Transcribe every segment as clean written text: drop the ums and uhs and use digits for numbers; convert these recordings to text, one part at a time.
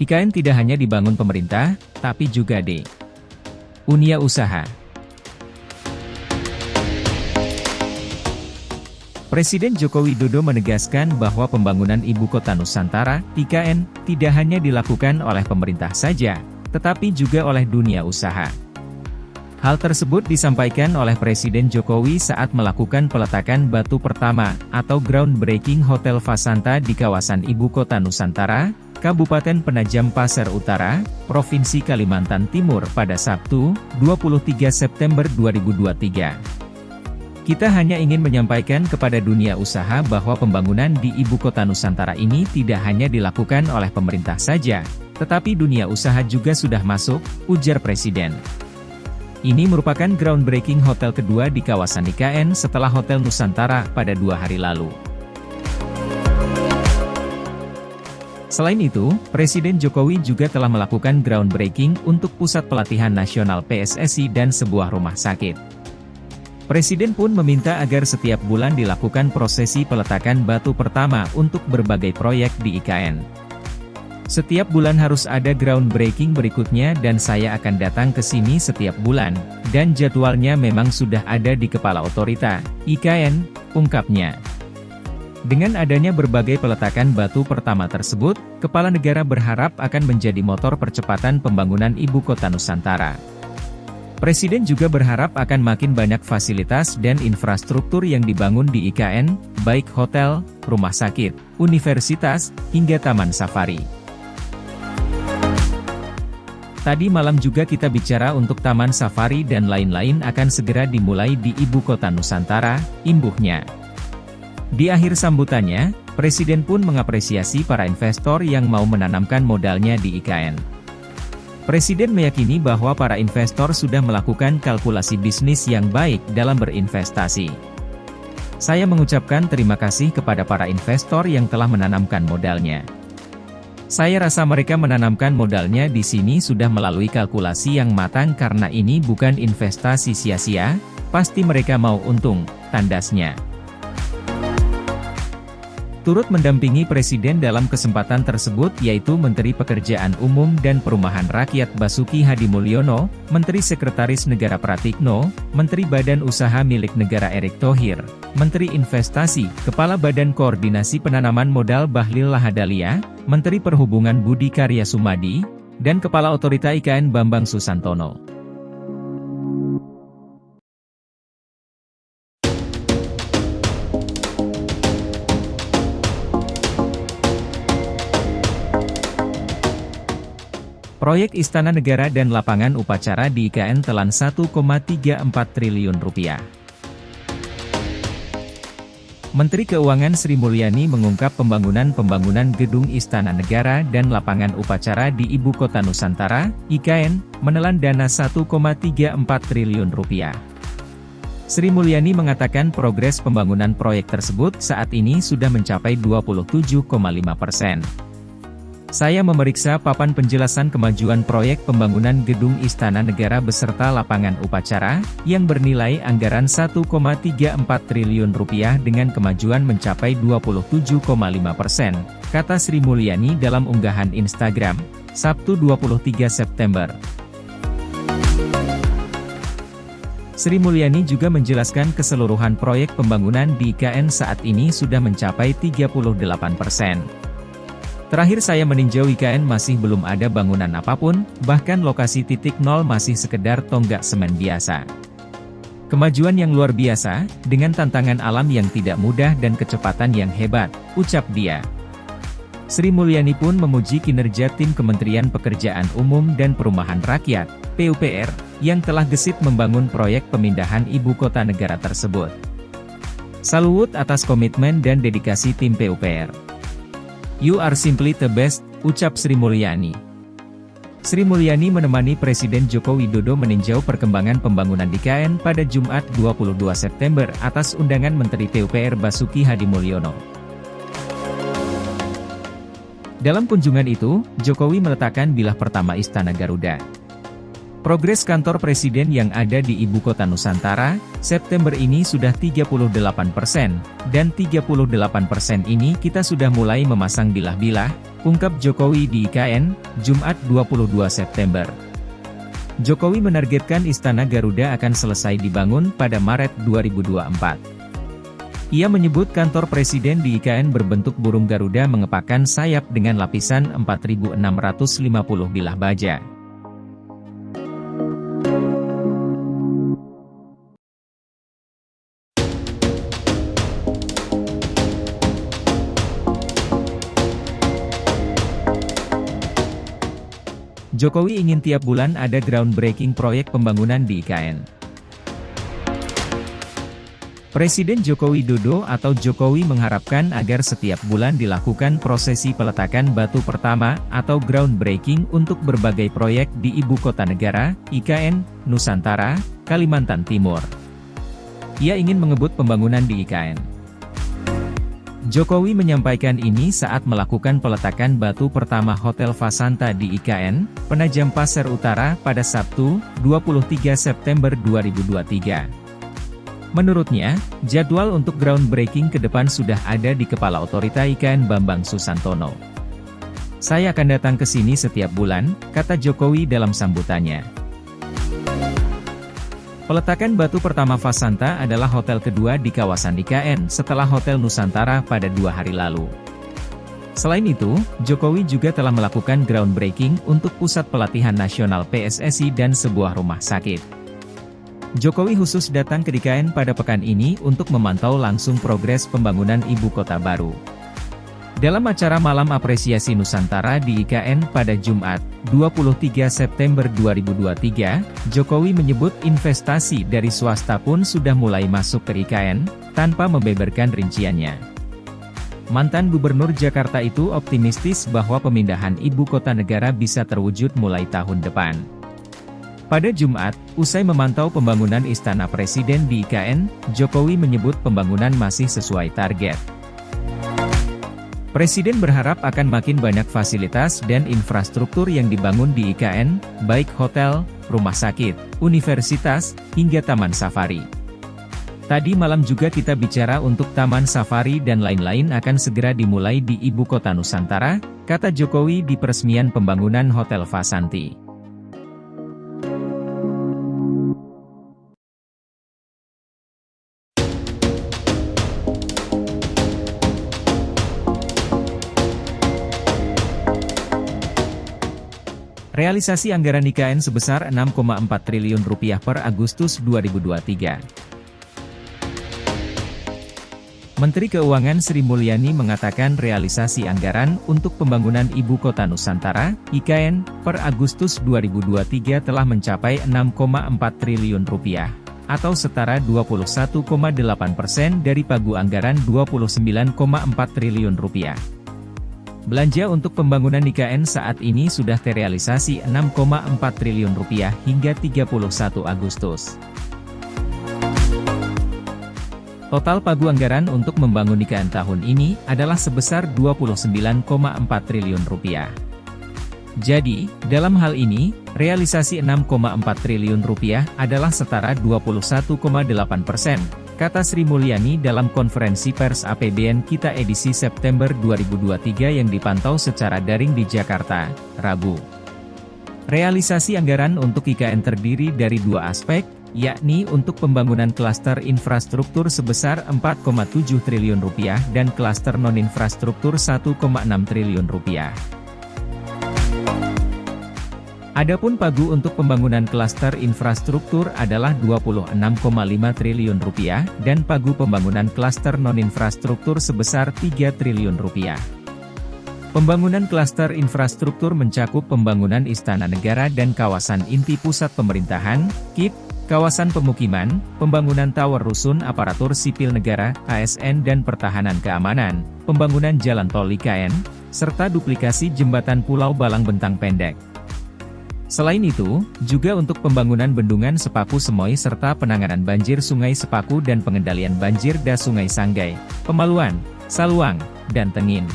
IKN tidak hanya dibangun pemerintah, tapi juga dunia usaha. Presiden Joko Widodo menegaskan bahwa pembangunan Ibu Kota Nusantara, IKN, tidak hanya dilakukan oleh pemerintah saja, tetapi juga oleh dunia usaha. Hal tersebut disampaikan oleh Presiden Jokowi saat melakukan peletakan batu pertama, atau groundbreaking Hotel Fasanta di kawasan Ibu Kota Nusantara, Kabupaten Penajam Pasir Utara, Provinsi Kalimantan Timur pada Sabtu, 23 September 2023. Kita hanya ingin menyampaikan kepada dunia usaha bahwa pembangunan di Ibu Kota Nusantara ini tidak hanya dilakukan oleh pemerintah saja, tetapi dunia usaha juga sudah masuk, ujar Presiden. Ini merupakan groundbreaking hotel kedua di kawasan IKN setelah Hotel Nusantara pada 2 hari lalu. Selain itu, Presiden Jokowi juga telah melakukan groundbreaking untuk Pusat Pelatihan Nasional PSSI dan sebuah rumah sakit. Presiden pun meminta agar setiap bulan dilakukan prosesi peletakan batu pertama untuk berbagai proyek di IKN. Setiap bulan harus ada groundbreaking berikutnya dan saya akan datang ke sini setiap bulan, dan jadwalnya memang sudah ada di kepala otorita, IKN, ungkapnya. Dengan adanya berbagai peletakan batu pertama tersebut, Kepala Negara berharap akan menjadi motor percepatan pembangunan Ibu Kota Nusantara. Presiden juga berharap akan makin banyak fasilitas dan infrastruktur yang dibangun di IKN, baik hotel, rumah sakit, universitas, hingga taman safari. Tadi malam juga kita bicara untuk taman safari dan lain-lain akan segera dimulai di Ibu Kota Nusantara, imbuhnya. Di akhir sambutannya, Presiden pun mengapresiasi para investor yang mau menanamkan modalnya di IKN. Presiden meyakini bahwa para investor sudah melakukan kalkulasi bisnis yang baik dalam berinvestasi. Saya mengucapkan terima kasih kepada para investor yang telah menanamkan modalnya. Saya rasa mereka menanamkan modalnya di sini sudah melalui kalkulasi yang matang karena ini bukan investasi sia-sia, pasti mereka mau untung, tandasnya. Turut mendampingi Presiden dalam kesempatan tersebut yaitu Menteri Pekerjaan Umum dan Perumahan Rakyat Basuki Hadimulyono, Menteri Sekretaris Negara Pratikno, Menteri Badan Usaha Milik Negara Erick Thohir, Menteri Investasi, Kepala Badan Koordinasi Penanaman Modal Bahlil Lahadalia, Menteri Perhubungan Budi Karya Sumadi, dan Kepala Otorita IKN Bambang Susantono. Proyek Istana Negara dan lapangan upacara di IKN telan Rp1,34 triliun. Menteri Keuangan Sri Mulyani mengungkap pembangunan gedung Istana Negara dan lapangan upacara di Ibu Kota Nusantara, IKN, menelan dana Rp1,34 triliun. Sri Mulyani mengatakan progres pembangunan proyek tersebut saat ini sudah mencapai 27,5%. Saya memeriksa papan penjelasan kemajuan proyek pembangunan gedung Istana Negara beserta lapangan upacara, yang bernilai anggaran Rp1,34 triliun dengan kemajuan mencapai 27,5%, kata Sri Mulyani dalam unggahan Instagram, Sabtu 23 September. Sri Mulyani juga menjelaskan keseluruhan proyek pembangunan di IKN saat ini sudah mencapai 38%. Terakhir saya meninjau IKN masih belum ada bangunan apapun, bahkan lokasi titik nol masih sekedar tonggak semen biasa. Kemajuan yang luar biasa, dengan tantangan alam yang tidak mudah dan kecepatan yang hebat, ucap dia. Sri Mulyani pun memuji kinerja tim Kementerian Pekerjaan Umum dan Perumahan Rakyat, PUPR, yang telah gesit membangun proyek pemindahan ibu kota negara tersebut. Salut atas komitmen dan dedikasi tim PUPR. You are simply the best, ucap Sri Mulyani. Sri Mulyani menemani Presiden Joko Widodo meninjau perkembangan pembangunan di IKN pada Jumat 22 September atas undangan Menteri PUPR Basuki Hadimulyono. Dalam kunjungan itu, Jokowi meletakkan bilah pertama Istana Garuda. Progres kantor presiden yang ada di Ibu Kota Nusantara, September ini sudah 38%, dan 38% ini kita sudah mulai memasang bilah-bilah, ungkap Jokowi di IKN, Jumat 22 September. Jokowi menargetkan Istana Garuda akan selesai dibangun pada Maret 2024. Ia menyebut kantor presiden di IKN berbentuk burung Garuda mengepakkan sayap dengan lapisan 4.650 bilah baja. Jokowi ingin tiap bulan ada groundbreaking proyek pembangunan di IKN. Presiden Joko Widodo atau Jokowi mengharapkan agar setiap bulan dilakukan prosesi peletakan batu pertama atau groundbreaking untuk berbagai proyek di Ibu Kota Negara, IKN, Nusantara, Kalimantan Timur. Ia ingin mengebut pembangunan di IKN. Jokowi menyampaikan ini saat melakukan peletakan batu pertama Hotel Fasanta di IKN, Penajam Pasir Utara pada Sabtu, 23 September 2023. Menurutnya, jadwal untuk groundbreaking ke depan sudah ada di Kepala Otorita IKN Bambang Susantono. "Saya akan datang ke sini setiap bulan," kata Jokowi dalam sambutannya. Peletakan batu pertama Fasanta adalah hotel kedua di kawasan IKN setelah Hotel Nusantara pada 2 hari lalu. Selain itu, Jokowi juga telah melakukan groundbreaking untuk Pusat Pelatihan Nasional PSSI dan sebuah rumah sakit. Jokowi khusus datang ke IKN pada pekan ini untuk memantau langsung progres pembangunan ibu kota baru. Dalam acara Malam Apresiasi Nusantara di IKN pada Jumat, 23 September 2023, Jokowi menyebut investasi dari swasta pun sudah mulai masuk ke IKN, tanpa membeberkan rinciannya. Mantan Gubernur Jakarta itu optimistis bahwa pemindahan ibu kota negara bisa terwujud mulai tahun depan. Pada Jumat, usai memantau pembangunan Istana Presiden di IKN, Jokowi menyebut pembangunan masih sesuai target. Presiden berharap akan makin banyak fasilitas dan infrastruktur yang dibangun di IKN, baik hotel, rumah sakit, universitas, hingga taman safari. Tadi malam juga kita bicara untuk taman safari dan lain-lain akan segera dimulai di Ibu Kota Nusantara, kata Jokowi di peresmian pembangunan Hotel Fasanti. Realisasi anggaran IKN sebesar Rp6,4 triliun per Agustus 2023. Menteri Keuangan Sri Mulyani mengatakan realisasi anggaran untuk pembangunan Ibu Kota Nusantara, IKN, per Agustus 2023 telah mencapai Rp6,4 triliun, atau setara 21,8% dari pagu anggaran Rp29,4 triliun. Belanja untuk pembangunan IKN saat ini sudah terrealisasi Rp6,4 triliun hingga 31 Agustus. Total pagu anggaran untuk membangun IKN tahun ini adalah sebesar Rp29,4 triliun. Jadi, dalam hal ini, realisasi Rp6,4 triliun adalah setara 21,8%. Kata Sri Mulyani dalam konferensi pers APBN Kita edisi September 2023 yang dipantau secara daring di Jakarta, Rabu. Realisasi anggaran untuk IKN terdiri dari 2 aspek, yakni untuk pembangunan klaster infrastruktur sebesar Rp4,7 triliun dan klaster non-infrastruktur Rp1,6 triliun. Adapun pagu untuk pembangunan klaster infrastruktur adalah Rp26,5 triliun dan pagu pembangunan klaster non-infrastruktur sebesar Rp3 triliun. Pembangunan klaster infrastruktur mencakup pembangunan Istana Negara dan kawasan inti pusat pemerintahan, KIP, kawasan pemukiman, pembangunan tower rusun aparatur sipil negara, ASN dan pertahanan keamanan, pembangunan jalan tol IKN, serta duplikasi jembatan Pulau Balang Bentang Pendek. Selain itu, juga untuk pembangunan bendungan Sepaku Semoy serta penanganan banjir Sungai Sepaku dan pengendalian banjir das Sungai Sanggai, Pemaluan, Saluang, dan Tengin.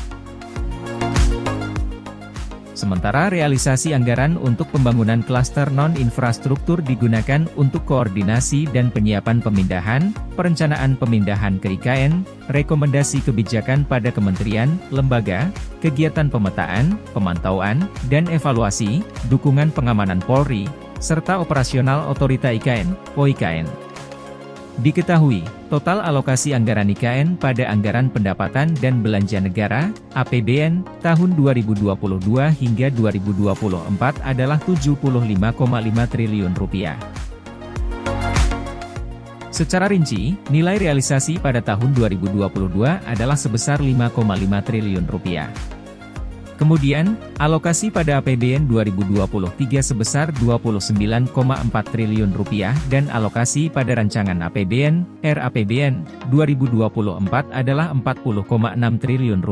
Sementara realisasi anggaran untuk pembangunan klaster non-infrastruktur digunakan untuk koordinasi dan penyiapan pemindahan, perencanaan pemindahan ke IKN, rekomendasi kebijakan pada kementerian, lembaga, kegiatan pemetaan, pemantauan, dan evaluasi, dukungan pengamanan Polri, serta operasional otorita IKN, (OIKN). Diketahui, total alokasi anggaran IKN pada Anggaran Pendapatan dan Belanja Negara (APBN) tahun 2022 hingga 2024 adalah Rp75,5 triliun. Secara rinci, nilai realisasi pada tahun 2022 adalah sebesar Rp5,5 triliun. Kemudian, alokasi pada APBN 2023 sebesar Rp29,4 triliun dan alokasi pada rancangan APBN, RAPBN, 2024 adalah Rp40,6 triliun.